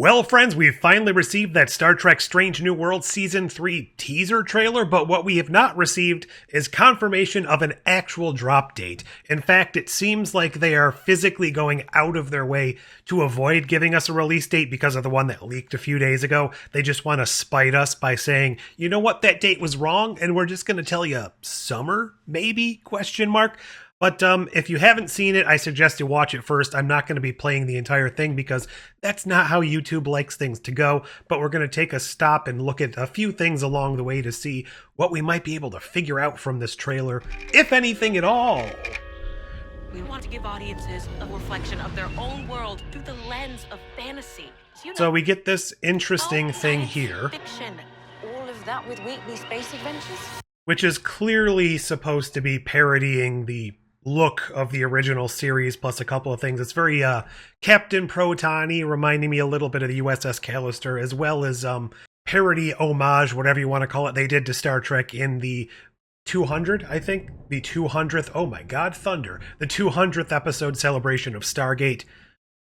Well, friends, we've finally received that Star Trek Strange New Worlds Season 3 teaser trailer, but what we have not received is confirmation of an actual drop date. In fact, it seems like they are physically going out of their way to avoid giving us a release date because of the one that leaked a few days ago. They just want to spite us by saying, you know what, that date was wrong, and we're just going to tell you summer, maybe, question mark. But if you haven't seen it, I suggest you watch it first. I'm not going to be playing the entire thing because that's not how YouTube likes things to go. But we're going to take a stop and look at a few things along the way to see what we might be able to figure out from this trailer, if anything at all. We want to give audiences a reflection of their own world through the lens of fantasy. So we get this interesting thing here. Fiction. All of that with weekly space adventures? Which is clearly supposed to be parodying the look of the original series, plus a couple of things. It's very Captain Proton-y, reminding me a little bit of the USS Callister, as well as parody, homage, whatever you want to call it, they did to Star Trek in the 200, I think? The 200th, oh my god, thunder. The 200th episode celebration of Stargate.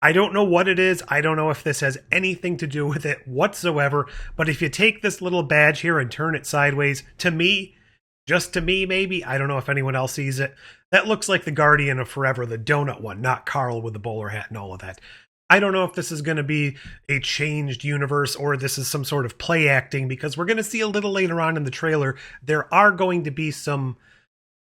I don't know what it is. I don't know if this has anything to do with it whatsoever, but if you take this little badge here and turn it sideways, to me, just to me, maybe. I don't know if anyone else sees it. That looks like the Guardian of Forever, the donut one, not Carl with the bowler hat and all of that. I don't know if this is going to be a changed universe or this is some sort of play acting, because we're going to see a little later on in the trailer, there are going to be some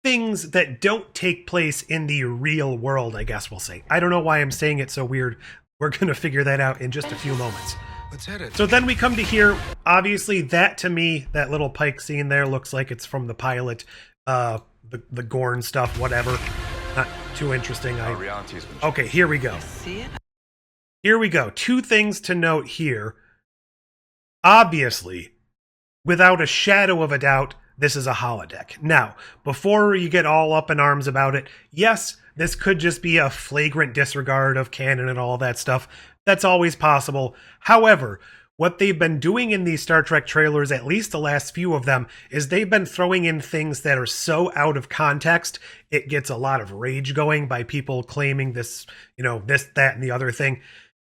things that don't take place in the real world, I guess we'll say. I don't know why I'm saying it so weird. We're going to figure that out in just a few moments. Let's hit it. So then we come to here. Obviously, that to me, that little Pike scene there looks like it's from the pilot, the Gorn stuff, whatever. Not too interesting. Okay, here we go. Here we go. Two things to note here. Obviously, without a shadow of a doubt, this is a holodeck. Now, before you get all up in arms about it, yes, this could just be a flagrant disregard of canon and all that stuff. That's always possible. However, what they've been doing in these Star Trek trailers, at least the last few of them, is they've been throwing in things that are so out of context, it gets a lot of rage going by people claiming this, this, that, and the other thing.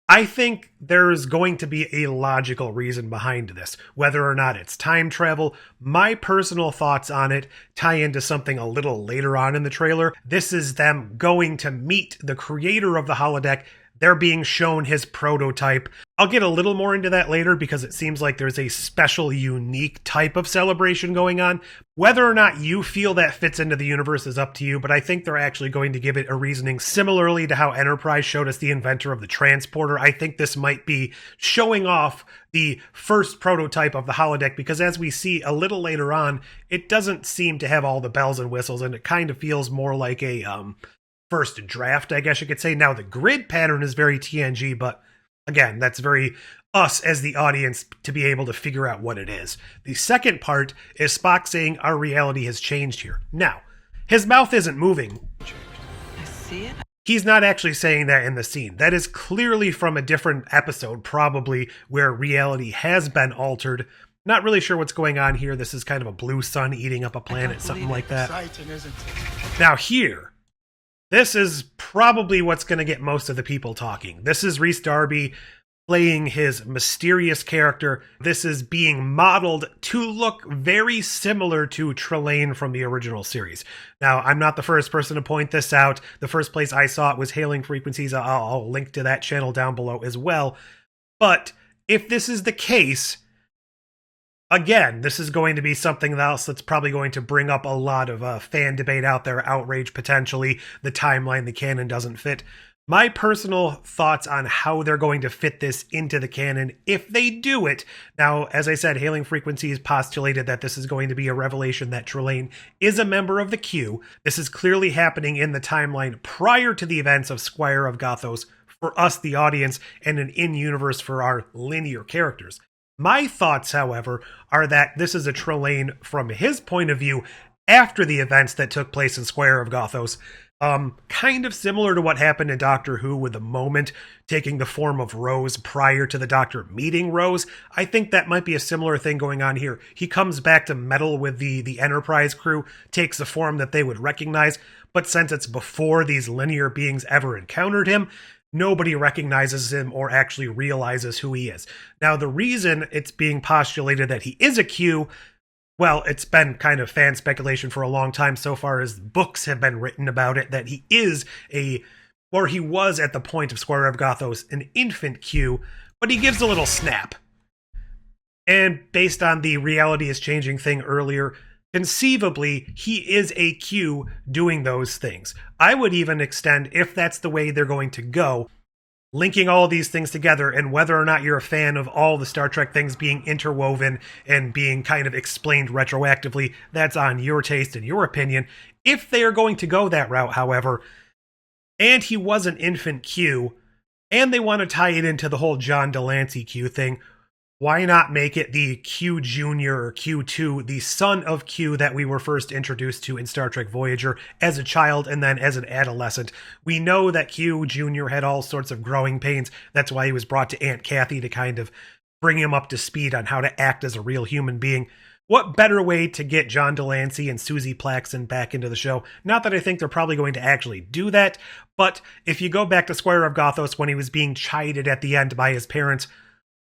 I think there's going to be a logical reason behind this, whether or not it's time travel. My personal thoughts on it tie into something a little later on in the trailer. This is them going to meet the creator of the holodeck. They're being shown his prototype. I'll get a little more into that later because it seems like there's a special, unique type of celebration going on. Whether or not you feel that fits into the universe is up to you, but I think they're actually going to give it a reasoning similarly to how Enterprise showed us the inventor of the transporter. I think this might be showing off the first prototype of the holodeck because as we see a little later on, it doesn't seem to have all the bells and whistles and it kind of feels more like a first draft, I guess you could say. Now, the grid pattern is very TNG, but again, that's very us as the audience to be able to figure out what it is. The second part is Spock saying our reality has changed here. Now, his mouth isn't moving. I see it. He's not actually saying that in the scene. That is clearly from a different episode, probably, where reality has been altered. Not really sure what's going on here. This is kind of a blue sun eating up a planet, something like that. Exciting, isn't it? Now here, this is probably what's going to get most of the people talking. This is Rhys Darby playing his mysterious character. This is being modeled to look very similar to Trelane from the original series. Now, I'm not the first person to point this out. The first place I saw it was Hailing Frequencies. I'll link to that channel down below as well. But if this is the case, again, this is going to be something else that's probably going to bring up a lot of fan debate out there, outrage potentially, the timeline, the canon doesn't fit. My personal thoughts on how they're going to fit this into the canon, if they do it. Now, as I said, Hailing Frequencies postulated that this is going to be a revelation that Trelane is a member of the Q. This is clearly happening in the timeline prior to the events of Squire of Gothos for us, the audience, and an in-universe for our linear characters. My thoughts, however, are that this is a Trelane from his point of view after the events that took place in Squire of Gothos. Kind of similar to what happened in Doctor Who with the Moment taking the form of Rose prior to the Doctor meeting Rose. I think that might be a similar thing going on here. He comes back to meddle with the Enterprise crew, takes the form that they would recognize, but since it's before these linear beings ever encountered him, nobody recognizes him or actually realizes who he is. Now, the reason it's being postulated that he is a Q, well, it's been kind of fan speculation for a long time so far as books have been written about it, that he is or he was at the point of Squire of Gothos, an infant Q, but he gives a little snap. And based on the reality is changing thing earlier, conceivably, he is a Q doing those things. I would even extend, if that's the way they're going to go, linking all these things together, and whether or not you're a fan of all the Star Trek things being interwoven and being kind of explained retroactively, that's on your taste and your opinion. If they are going to go that route, however, and he was an infant Q, and they want to tie it into the whole John Delancey Q thing, why not make it the Q Junior or Q2, the son of Q that we were first introduced to in Star Trek Voyager as a child and then as an adolescent? We know that Q Junior had all sorts of growing pains. That's why he was brought to Aunt Kathy to kind of bring him up to speed on how to act as a real human being. What better way to get John Delancey and Susie Plaxton back into the show? Not that I think they're probably going to actually do that, but if you go back to Squire of Gothos when he was being chided at the end by his parents,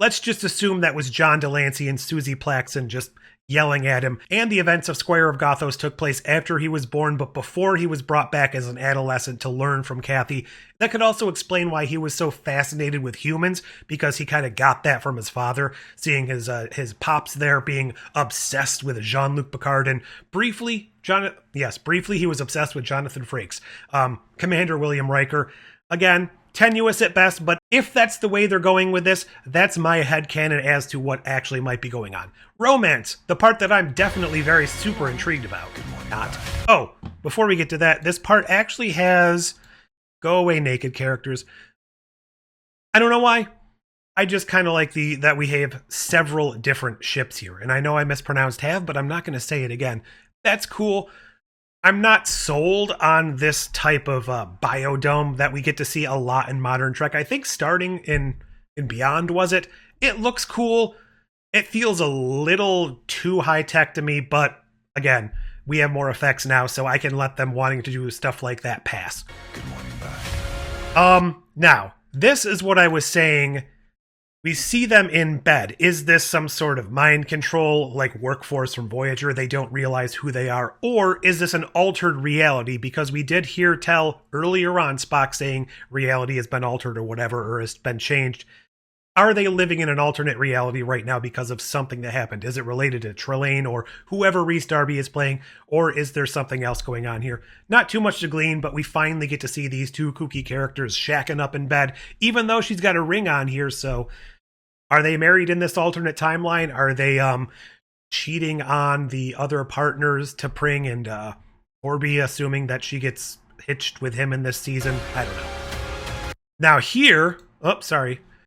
let's just assume that was John Delancey and Susie Plaxton just yelling at him, and the events of Squire of Gothos took place after he was born, but before he was brought back as an adolescent to learn from Kathy. That could also explain why he was so fascinated with humans, because he kind of got that from his father, seeing his pops there being obsessed with Jean-Luc Picard, and briefly he was obsessed with Jonathan Frakes. Commander William Riker, again, tenuous at best, but if that's the way they're going with this, that's my headcanon as to what actually might be going on. Romance, the part that I'm definitely very super intrigued about. Not. Oh, before we get to that, this part actually has go away naked characters. I don't know why. I just kind of like that we have several different ships here, and I know I mispronounced have, but I'm not going to say it again. That's cool. I'm not sold on this type of biodome that we get to see a lot in modern Trek. I think starting in Beyond, was it? It looks cool. It feels a little too high-tech to me, but again, we have more effects now, so I can let them wanting to do stuff like that pass. Good morning, bye. Now, this is what I was saying. We see them in bed. Is this some sort of mind control, like Workforce from Voyager? They don't realize who they are. Or is this an altered reality? Because we did hear tell earlier on Spock saying reality has been altered or whatever, or has been changed. Are they living in an alternate reality right now because of something that happened? Is it related to Trelane or whoever Rhys Darby is playing? Or is there something else going on here? Not too much to glean, but we finally get to see these two kooky characters shacking up in bed, even though she's got a ring on here, so... Are they married in this alternate timeline? Are they cheating on the other partners to Pring and Orby, assuming that she gets hitched with him in this season? I don't know. Now here,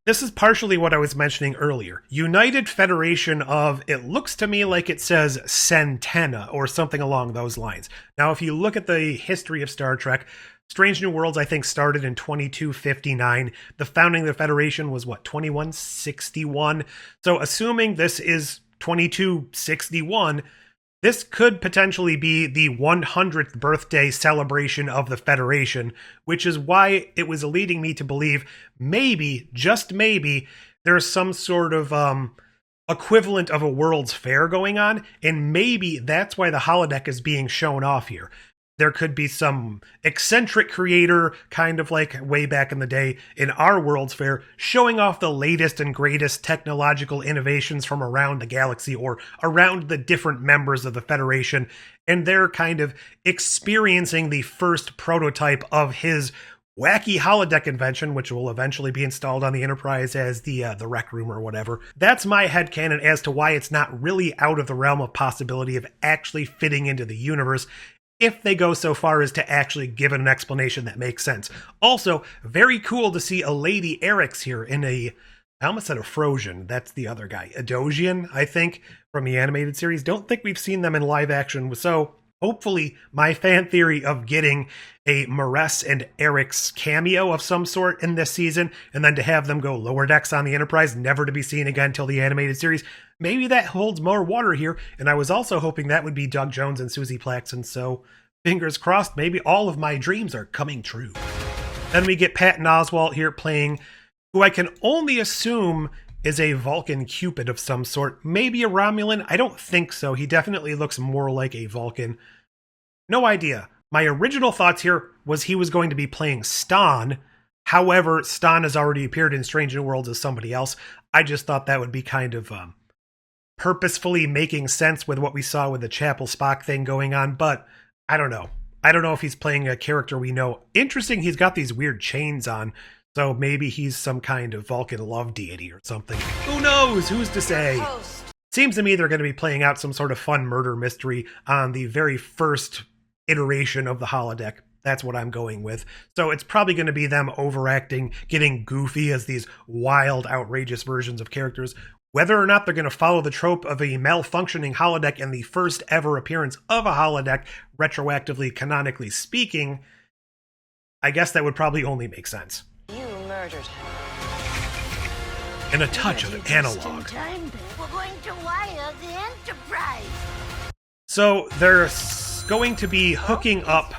this is partially what I was mentioning earlier. United Federation of, it looks to me like it says Centena or something along those lines. Now if you look at the history of Star Trek, Strange New Worlds, I think, started in 2259. The founding of the Federation was, 2161? So assuming this is 2261, this could potentially be the 100th birthday celebration of the Federation, which is why it was leading me to believe maybe, just maybe, there's some sort of equivalent of a World's Fair going on, and maybe that's why the holodeck is being shown off here. There could be some eccentric creator, kind of like way back in the day in our World's Fair, showing off the latest and greatest technological innovations from around the galaxy or around the different members of the Federation, and they're kind of experiencing the first prototype of his wacky holodeck invention, which will eventually be installed on the Enterprise as the rec room or whatever. That's my headcanon as to why it's not really out of the realm of possibility of actually fitting into the universe, if they go so far as to actually give it an explanation that makes sense. Also, very cool to see a Lady Eric's here in I almost said a Frosian. That's the other guy. Adosian, I think, from the animated series. Don't think we've seen them in live action. So hopefully my fan theory of getting a Maress and Eric's cameo of some sort in this season, and then to have them go lower decks on the Enterprise, never to be seen again till the animated series, maybe that holds more water here. And I was also hoping that would be Doug Jones and Susie Plaxton, so fingers crossed, maybe all of my dreams are coming true. Then we get Patton Oswalt here playing, who I can only assume is a Vulcan Cupid of some sort. Maybe a Romulan? I don't think so. He definitely looks more like a Vulcan. No idea. My original thoughts here was he was going to be playing Stan. However, Stan has already appeared in Strange New Worlds as somebody else. I just thought that would be kind of purposefully making sense with what we saw with the Chapel Spock thing going on, but I don't know. I don't know if he's playing a character we know. Interesting, he's got these weird chains on, so maybe he's some kind of Vulcan love deity or something. Who knows? Who's to say? Seems to me they're going to be playing out some sort of fun murder mystery on the very first iteration of the holodeck. That's what I'm going with. So it's probably going to be them overacting, getting goofy as these wild, outrageous versions of characters. Whether or not they're going to follow the trope of a malfunctioning holodeck and the first ever appearance of a holodeck, retroactively, canonically speaking, I guess that would probably only make sense. You murdered him. And a touch of analog. We're going to wire the Enterprise. So they're going to be hooking up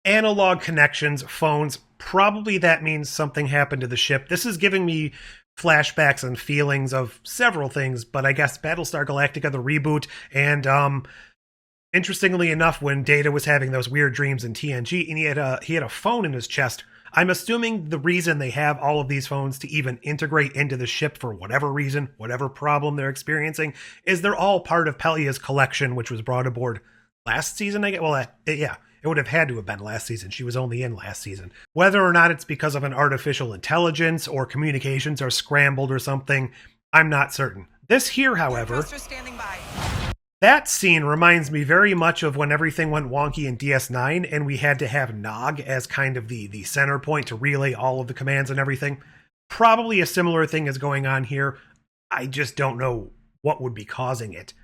analog connections, phones. Probably that means something happened to the ship. This is giving me flashbacks and feelings of several things, but I guess Battlestar Galactica, the reboot, and interestingly enough, when Data was having those weird dreams in TNG, and he had a phone in his chest. I'm assuming the reason they have all of these phones to even integrate into the ship for whatever reason, whatever problem they're experiencing, is they're all part of Pelia's collection, which was brought aboard last season, I guess. Well, yeah. It would have had to have been last season. She was only in last season. Whether or not it's because of an artificial intelligence or communications are scrambled or something, I'm not certain. This here, however, that scene reminds me very much of when everything went wonky in DS9 and we had to have Nog as kind of the center point to relay all of the commands and everything. Probably a similar thing is going on here. I just don't know what would be causing it.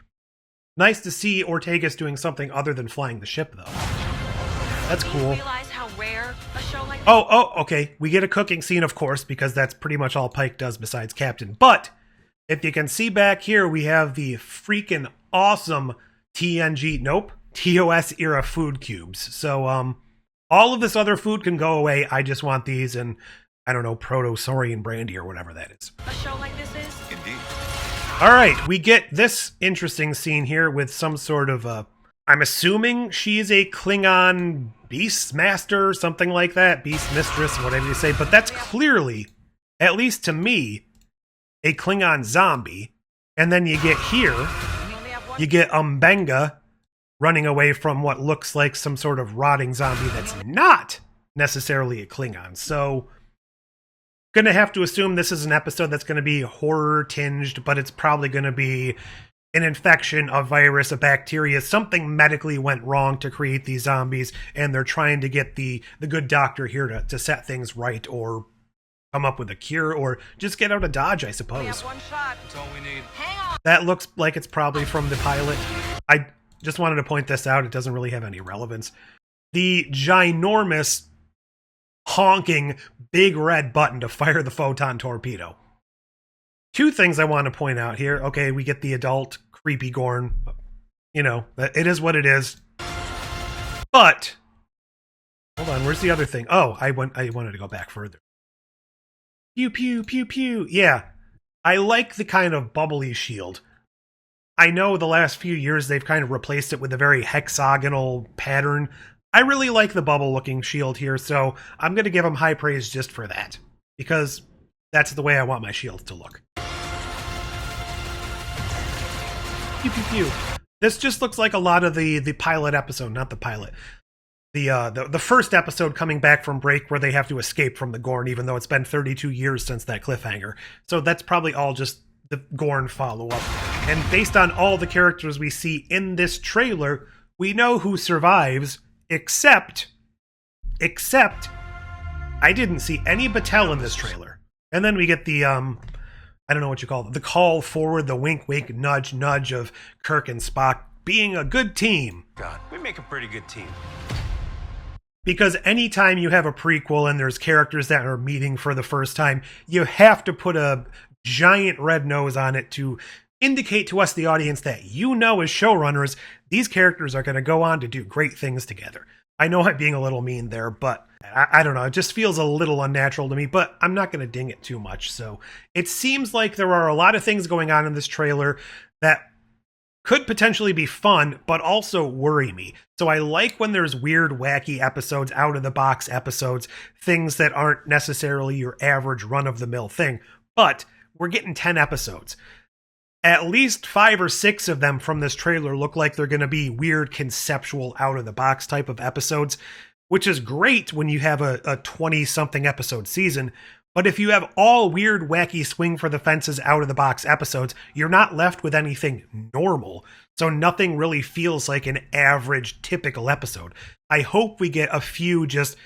Nice to see Ortegas doing something other than flying the ship, though. That's cool. Okay. We get a cooking scene, of course, because that's pretty much all Pike does besides Captain. But if you can see back here, we have the freaking awesome TOS era food cubes. So all of this other food can go away. I just want these and, I don't know, Proto-Saurian brandy or whatever that is. A show like this is? Indeed. All right, we get this interesting scene here with some sort of I'm assuming she's a Klingon beast master, something like that, beast mistress, whatever you say, but that's clearly, at least to me, a Klingon zombie. And then you get here, you get Umbenga running away from what looks like some sort of rotting zombie that's not necessarily a Klingon. So, gonna have to assume this is an episode that's gonna be horror-tinged, but it's probably gonna be an infection, a virus, a bacteria, something medically went wrong to create these zombies, and they're trying to get the good doctor here to set things right, or come up with a cure, or just get out of Dodge, I suppose. We have one shot. That's all we need. Hang on. That looks like it's probably from the pilot. I just wanted to point this out. It doesn't really have any relevance. The ginormous, honking, big red button to fire the photon torpedo. Two things I want to point out here. Okay, we get the adult, creepy Gorn. You know, it is what it is. But, hold on, where's the other thing? Oh, I wanted to go back further. Pew, pew, pew, pew. Yeah, I like the kind of bubbly shield. I know the last few years they've kind of replaced it with a very hexagonal pattern. I really like the bubble-looking shield here, so I'm going to give them high praise just for that. Because that's the way I want my shields to look. Pew, pew, pew. This just looks like a lot of the pilot episode, not the pilot. The first episode coming back from break where they have to escape from the Gorn, even though it's been 32 years since that cliffhanger. So that's probably all just the Gorn follow-up. And based on all the characters we see in this trailer, we know who survives, except I didn't see any Batel in this trailer. And then we get the, I don't know what you call it, the call forward, the wink, wink, nudge, nudge of Kirk and Spock being a good team. God, we make a pretty good team. Because anytime you have a prequel and there's characters that are meeting for the first time, you have to put a giant red nose on it to indicate to us, the audience, that you know as showrunners, these characters are going to go on to do great things together. I know I'm being a little mean there, but I don't know. It just feels a little unnatural to me, but I'm not going to ding it too much. So it seems like there are a lot of things going on in this trailer that could potentially be fun, but also worry me. So I like when there's weird, wacky episodes, out-of-the-box episodes, things that aren't necessarily your average run-of-the-mill thing. But we're getting 10 episodes. At least 5 or 6 of them from this trailer look like they're going to be weird, conceptual, out-of-the-box type of episodes, which is great when you have a 20-something episode season. But if you have all weird, wacky, swing-for-the-fences, out-of-the-box episodes, you're not left with anything normal. So nothing really feels like an average, typical episode. I hope we get a few just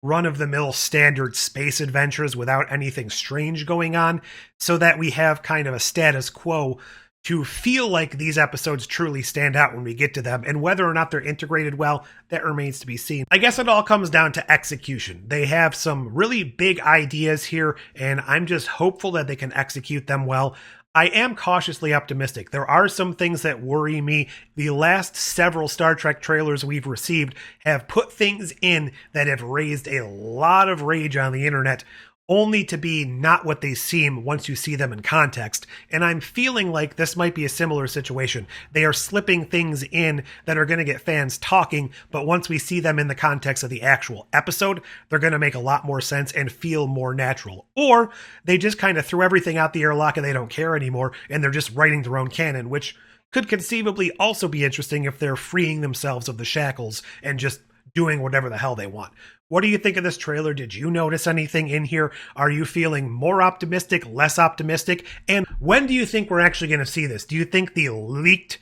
run-of-the-mill standard space adventures without anything strange going on, so that we have kind of a status quo to feel like these episodes truly stand out when we get to them, and whether or not they're integrated well, that remains to be seen. I guess it all comes down to execution. They have some really big ideas here, and I'm just hopeful that they can execute them well. I am cautiously optimistic. There are some things that worry me. The last several Star Trek trailers we've received have put things in that have raised a lot of rage on the internet, only to be not what they seem once you see them in context. And I'm feeling like this might be a similar situation. They are slipping things in that are going to get fans talking, but once we see them in the context of the actual episode, they're going to make a lot more sense and feel more natural. Or they just kind of threw everything out the airlock and they don't care anymore, and they're just writing their own canon, which could conceivably also be interesting if they're freeing themselves of the shackles and just doing whatever the hell they want. What do you think of this trailer? Did you notice anything in here? Are you feeling more optimistic, less optimistic? And when do you think we're actually going to see this? Do you think the leaked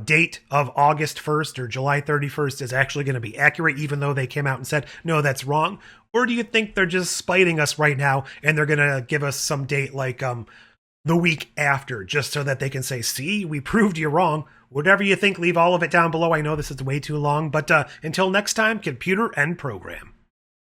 date of August 1st or July 31st is actually going to be accurate, even though they came out and said, no, that's wrong? Or do you think they're just spiting us right now and they're going to give us some date like the week after, just so that they can say, see, we proved you wrong? Whatever you think, leave all of it down below. I know this is way too long, but until next time, computer end program.